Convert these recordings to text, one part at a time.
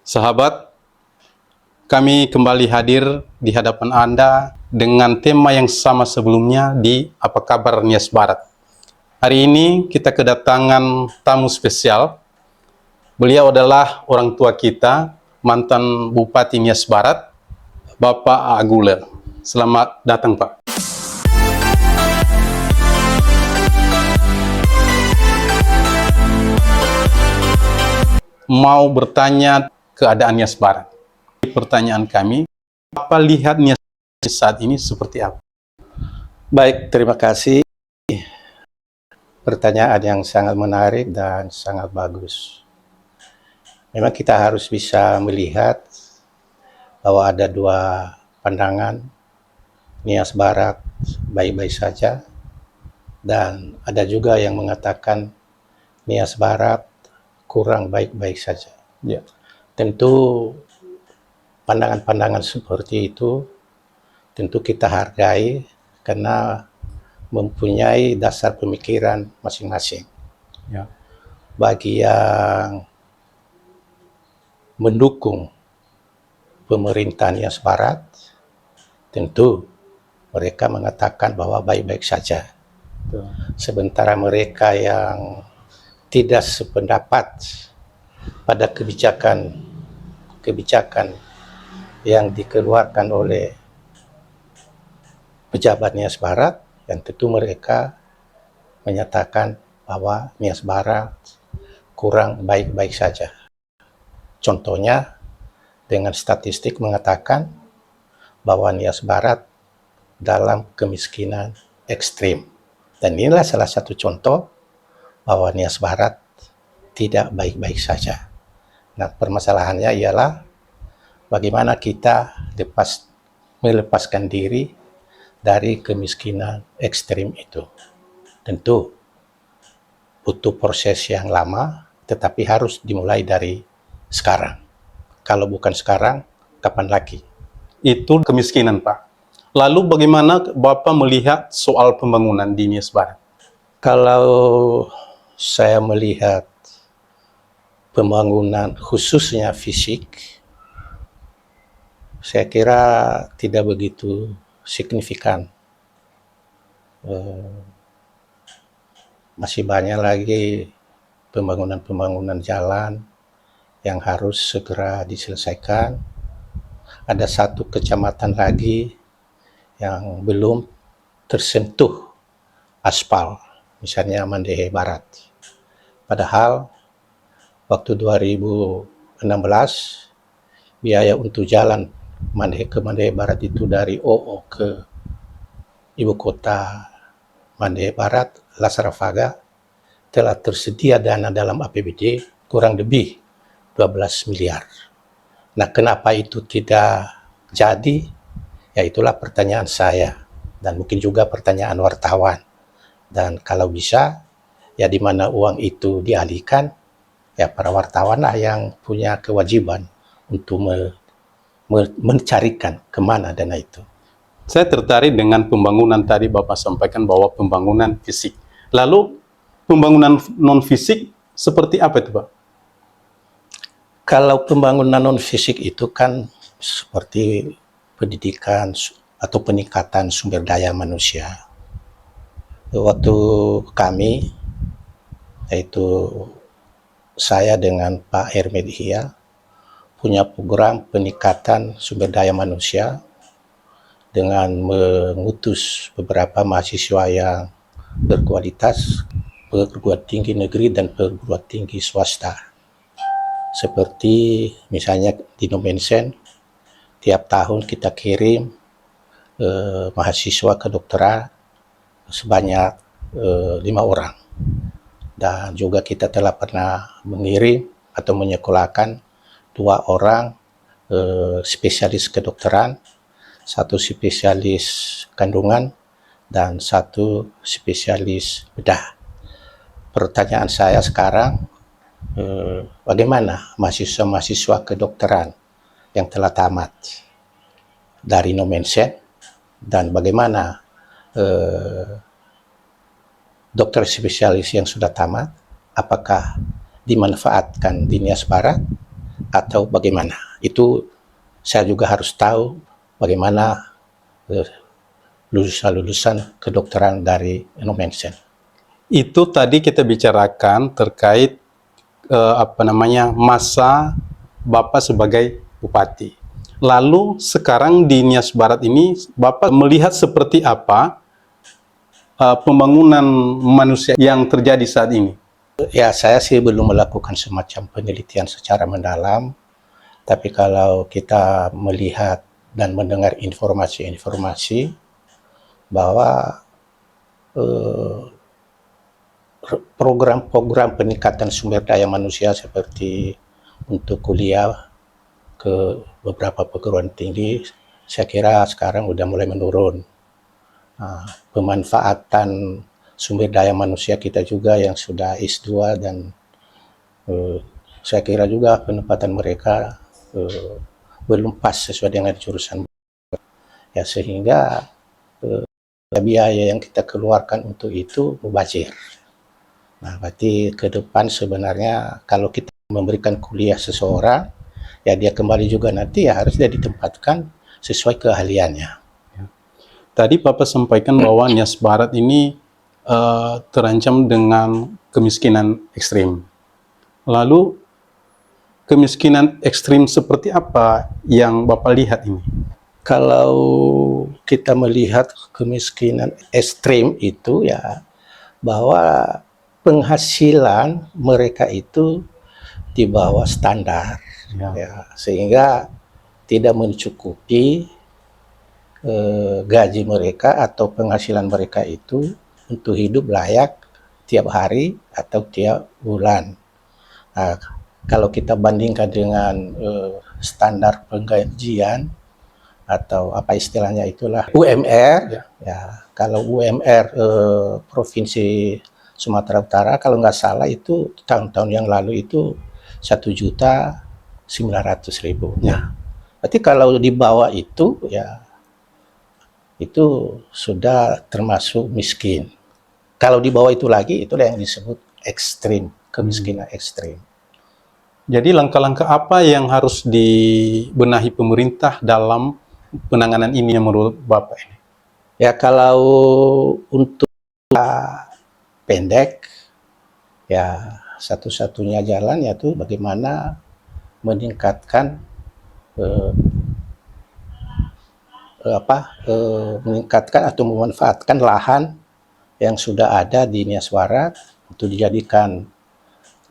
Sahabat, kami kembali hadir di hadapan Anda dengan tema yang sama sebelumnya di Apa Kabar Nias Barat. Hari ini kita kedatangan tamu spesial. Beliau adalah orang tua kita, mantan Bupati Nias Barat, Bapak Agule. Selamat datang, Pak. Mau bertanya keadaan Nias Barat. Pertanyaan kami, apa lihat Nias saat ini seperti apa? Baik, terima kasih. Pertanyaan yang sangat menarik dan sangat bagus. Memang kita harus bisa melihat bahwa ada dua pandangan. Nias Barat baik-baik saja, dan ada juga yang mengatakan Nias Barat kurang baik-baik saja. Ya. Tentu pandangan-pandangan seperti itu tentu kita hargai karena mempunyai dasar pemikiran masing-masing. Ya. Bagi yang mendukung pemerintah Nias Barat, tentu mereka mengatakan bahwa baik-baik saja. Sementara mereka yang tidak sependapat pada kebijakan yang dikeluarkan oleh pejabat Nias Barat, yang tentu mereka menyatakan bahwa Nias Barat kurang baik-baik saja. Contohnya dengan statistik mengatakan bahwa Nias Barat dalam kemiskinan ekstrim. Dan inilah salah satu contoh bahwa Nias Barat tidak baik-baik saja. Nah, permasalahannya ialah bagaimana kita melepaskan diri dari kemiskinan ekstrim itu. Tentu butuh proses yang lama, tetapi harus dimulai dari sekarang. Kalau bukan sekarang, kapan lagi? Itu kemiskinan, Pak. Lalu bagaimana Bapak melihat soal pembangunan di Nias Barat? Kalau saya melihat pembangunan khususnya fisik, saya kira tidak begitu signifikan. Masih banyak lagi pembangunan jalan yang harus segera diselesaikan. Ada satu kecamatan lagi yang belum tersentuh aspal, misalnya Mandehe Barat. Padahal waktu 2016 biaya untuk jalan ke Mandehe Barat itu dari OO ke ibu kota Mandehe Barat, Lasarafaga, telah tersedia dana dalam APBD kurang lebih 12 miliar. Nah, kenapa itu tidak jadi? Ya, itulah pertanyaan saya dan mungkin juga pertanyaan wartawan. Dan kalau bisa, ya di mana uang itu dialihkan, ya para wartawan lah yang punya kewajiban untuk mencarikan kemana dana itu. Saya tertarik dengan pembangunan tadi Bapak sampaikan bahwa pembangunan fisik. Lalu pembangunan non-fisik seperti apa itu, Pak? Kalau pembangunan non-fisik itu kan seperti pendidikan atau peningkatan sumber daya manusia. Waktu kami, yaitu saya dengan Pak Hermedi Hia, punya program peningkatan sumber daya manusia dengan mengutus beberapa mahasiswa yang berkualitas, perguruan tinggi negeri dan perguruan tinggi swasta. Seperti misalnya di Nomensen, tiap tahun kita kirim mahasiswa kedokteran sebanyak 5 orang. Dan juga kita telah pernah mengirim atau menyekolahkan 2 orang spesialis kedokteran, 1 spesialis kandungan, dan 1 spesialis bedah. Pertanyaan saya sekarang, bagaimana mahasiswa-mahasiswa kedokteran yang telah tamat dari Nomensen, dan bagaimana dokter spesialis yang sudah tamat, apakah dimanfaatkan di Nias Barat atau bagaimana? Itu saya juga harus tahu bagaimana lulusan-lulusan kedokteran dari Indonesia. Itu tadi kita bicarakan terkait masa Bapak sebagai bupati. Lalu sekarang di Nias Barat ini Bapak melihat seperti apa pembangunan manusia yang terjadi saat ini? Ya, saya sih belum melakukan semacam penelitian secara mendalam, tapi kalau kita melihat dan mendengar informasi-informasi bahwa program-program peningkatan sumber daya manusia seperti untuk kuliah ke beberapa perguruan tinggi, saya kira sekarang udah mulai menurun. Pemanfaatan sumber daya manusia kita juga yang sudah S2 dan saya kira juga penempatan mereka belum pas sesuai dengan jurusan. Ya, sehingga biaya yang kita keluarkan untuk itu mubazir. Nah, berarti ke depan sebenarnya kalau kita memberikan kuliah seseorang, ya dia kembali juga nanti ya harus dia ditempatkan sesuai keahliannya. Tadi Bapak sampaikan bahwa Nias Barat ini terancam dengan kemiskinan ekstrim. Lalu kemiskinan ekstrim seperti apa yang Bapak lihat ini? Kalau kita melihat kemiskinan ekstrim itu ya bahwa penghasilan mereka itu di bawah standar, ya, sehingga tidak mencukupi gaji mereka atau penghasilan mereka itu untuk hidup layak tiap hari atau tiap bulan. Nah, kalau kita bandingkan dengan standar penggajian atau apa istilahnya itulah UMR, ya kalau UMR Provinsi Sumatera Utara kalau nggak salah itu tahun-tahun yang lalu itu 1.900.000. Nah, berarti kalau di bawah itu ya itu sudah termasuk miskin. Kalau di bawah itu lagi itulah yang disebut ekstrim, kemiskinan ekstrim. Jadi langkah-langkah apa yang harus dibenahi pemerintah dalam penanganan ini menurut Bapak ini? Ya kalau untuk pendek, ya satu-satunya jalan yaitu bagaimana meningkatkan meningkatkan atau memanfaatkan lahan yang sudah ada di Nias Barat untuk dijadikan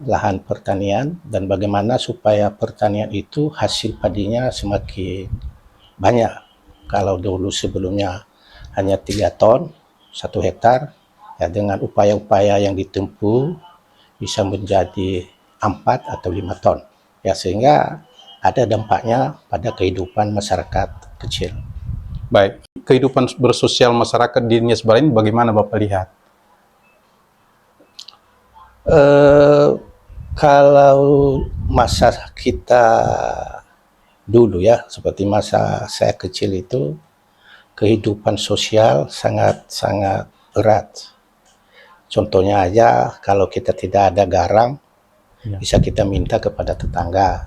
lahan pertanian dan bagaimana supaya pertanian itu hasil padinya semakin banyak. Kalau dulu sebelumnya hanya 3 ton 1 hektar, ya dengan upaya-upaya yang ditempuh bisa menjadi 4 atau 5 ton. Ya sehingga ada dampaknya pada kehidupan masyarakat kecil. Baik, kehidupan bersosial masyarakat di Nias Barat ini bagaimana Bapak lihat? Kalau masa kita dulu ya, seperti masa saya kecil itu, kehidupan sosial sangat-sangat erat. Contohnya aja, kalau kita tidak ada garam, bisa kita minta kepada tetangga.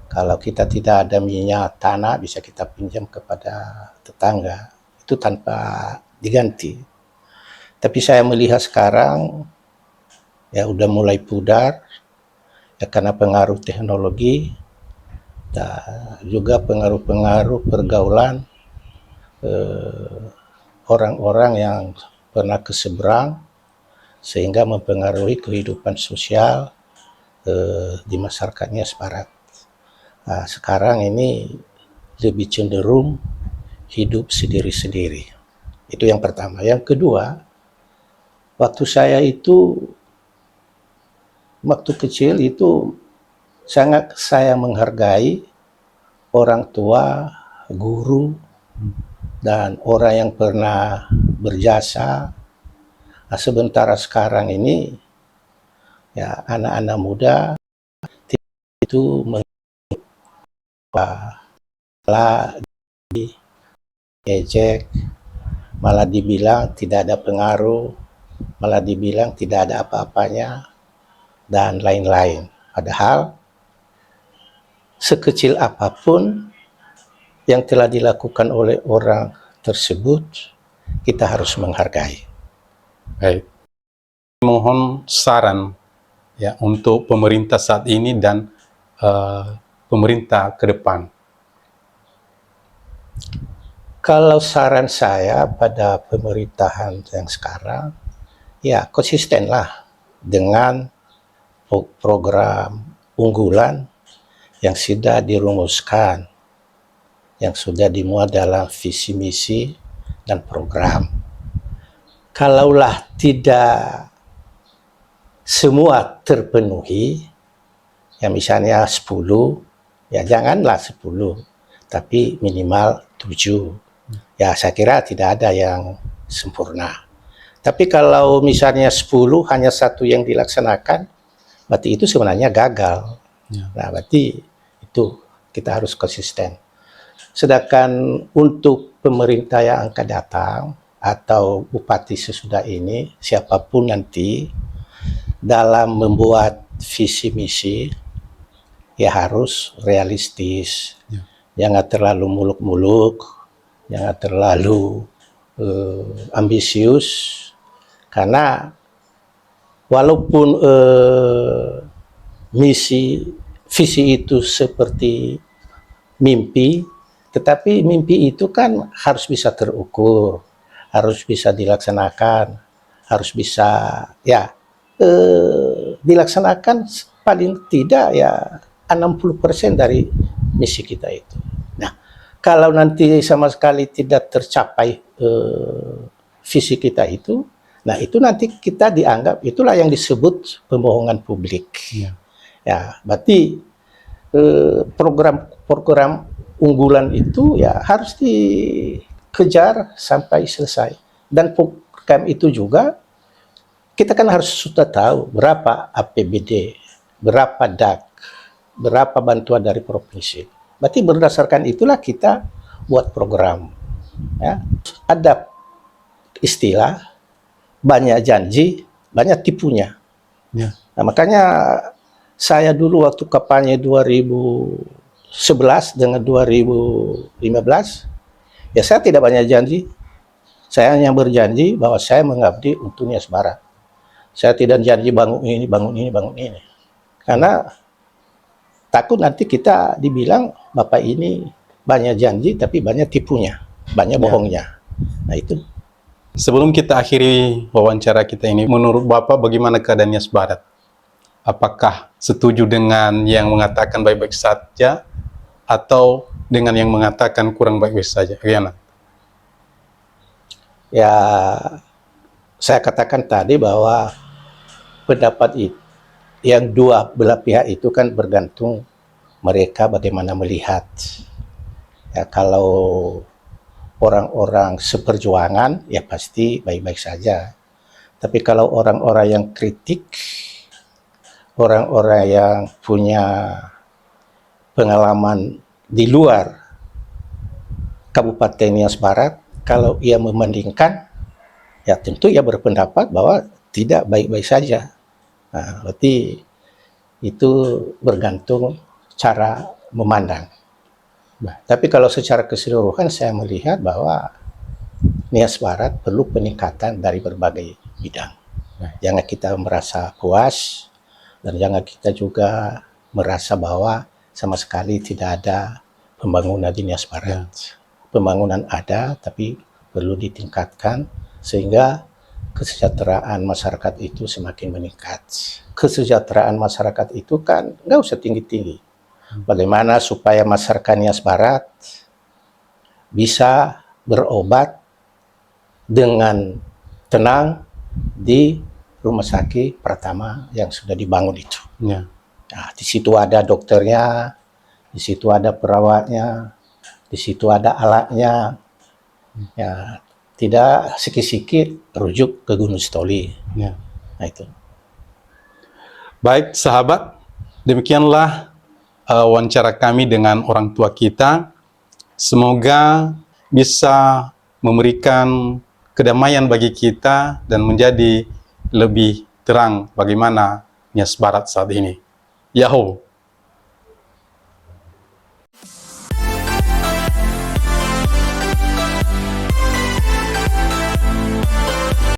Kalau kita tidak ada minyak tanah, bisa kita pinjam kepada tetangga. Itu tanpa diganti. Tapi saya melihat sekarang, ya udah mulai pudar, ya karena pengaruh teknologi, dan juga pengaruh-pengaruh pergaulan orang-orang yang pernah ke seberang, sehingga mempengaruhi kehidupan sosial di masyarakat Nias Barat. Nah, sekarang ini lebih cenderung hidup sendiri-sendiri. Itu yang pertama. Yang kedua, waktu kecil itu sangat saya menghargai orang tua, guru, dan orang yang pernah berjasa. Nah, sementara sekarang ini ya anak-anak muda itu malah diejek, malah dibilang tidak ada pengaruh, malah dibilang tidak ada apa-apanya, dan lain-lain. Padahal sekecil apapun yang telah dilakukan oleh orang tersebut, kita harus menghargai. Baik. Mohon saran ya untuk pemerintah saat ini dan pemerintah ke depan. Kalau saran saya pada pemerintahan yang sekarang, ya konsistenlah dengan program unggulan yang sudah dirumuskan, yang sudah dimuat dalam visi misi dan program. Kalaulah tidak semua terpenuhi, ya misalnya 10, ya janganlah 10, tapi minimal 7. Ya saya kira tidak ada yang sempurna. Tapi kalau misalnya 10 hanya satu yang dilaksanakan, berarti itu sebenarnya gagal. Ya. Nah, berarti itu kita harus konsisten. Sedangkan untuk pemerintah yang akan datang atau bupati sesudah ini, siapapun nanti dalam membuat visi misi, ya harus realistis. Ya. Jangan terlalu muluk-muluk, jangan terlalu ambisius, karena walaupun visi itu seperti mimpi, tetapi mimpi itu kan harus bisa terukur, harus bisa dilaksanakan, harus bisa ya dilaksanakan paling tidak ya 60% dari misi kita itu. Nah, kalau nanti sama sekali tidak tercapai visi kita itu, nah itu nanti kita dianggap, itulah yang disebut pembohongan publik. Ya. Ya, berarti program unggulan itu ya harus dikejar sampai selesai. Dan program itu juga kita kan harus sudah tahu berapa APBD, berapa DAK, berapa bantuan dari provinsi. Berarti berdasarkan itulah kita buat program. Ya. Ada istilah banyak janji, banyak tipunya. Ya. Nah, makanya saya dulu waktu kampanye 2011 dengan 2015, ya saya tidak banyak janji. Saya hanya berjanji bahwa saya mengabdi untuk Nias Barat. Saya tidak janji bangun ini, bangun ini, bangun ini. Karena takut nanti kita dibilang Bapak ini banyak janji tapi banyak tipunya, banyak bohongnya. Nah itu. Sebelum kita akhiri wawancara kita ini, menurut Bapak bagaimana keadaan Nias Barat? Apakah setuju dengan yang mengatakan baik-baik saja atau dengan yang mengatakan kurang baik-baik saja? Bagaimana? Ya, saya katakan tadi bahwa pendapat itu, yang dua belah pihak itu kan bergantung mereka bagaimana melihat. Ya, kalau orang-orang seperjuangan ya pasti baik-baik saja. Tapi kalau orang-orang yang kritik, orang-orang yang punya pengalaman di luar Kabupaten Nias Barat, kalau ia membandingkan, ya tentu ia berpendapat bahwa tidak baik-baik saja. Nah, berarti itu bergantung cara memandang. Nah, tapi kalau secara keseluruhan saya melihat bahwa Nias Barat perlu peningkatan dari berbagai bidang. Nah, jangan kita merasa puas dan jangan kita juga merasa bahwa sama sekali tidak ada pembangunan di Nias Barat. Pembangunan ada, tapi perlu ditingkatkan sehingga kesejahteraan masyarakat itu semakin meningkat. Kesejahteraan masyarakat itu kan nggak usah tinggi-tinggi. Bagaimana supaya masyarakat Nias Barat bisa berobat dengan tenang di rumah sakit pertama yang sudah dibangun itu. Ya. Nah, di situ ada dokternya, di situ ada perawatnya, di situ ada alatnya. Ya, tidak sikit-sikit rujuk ke Gunung Sitoli. Ya. Nah itu. Baik sahabat, demikianlah wawancara kami dengan orang tua kita. Semoga bisa memberikan kedamaian bagi kita dan menjadi lebih terang bagaimana Nias Barat saat ini. Yahoo!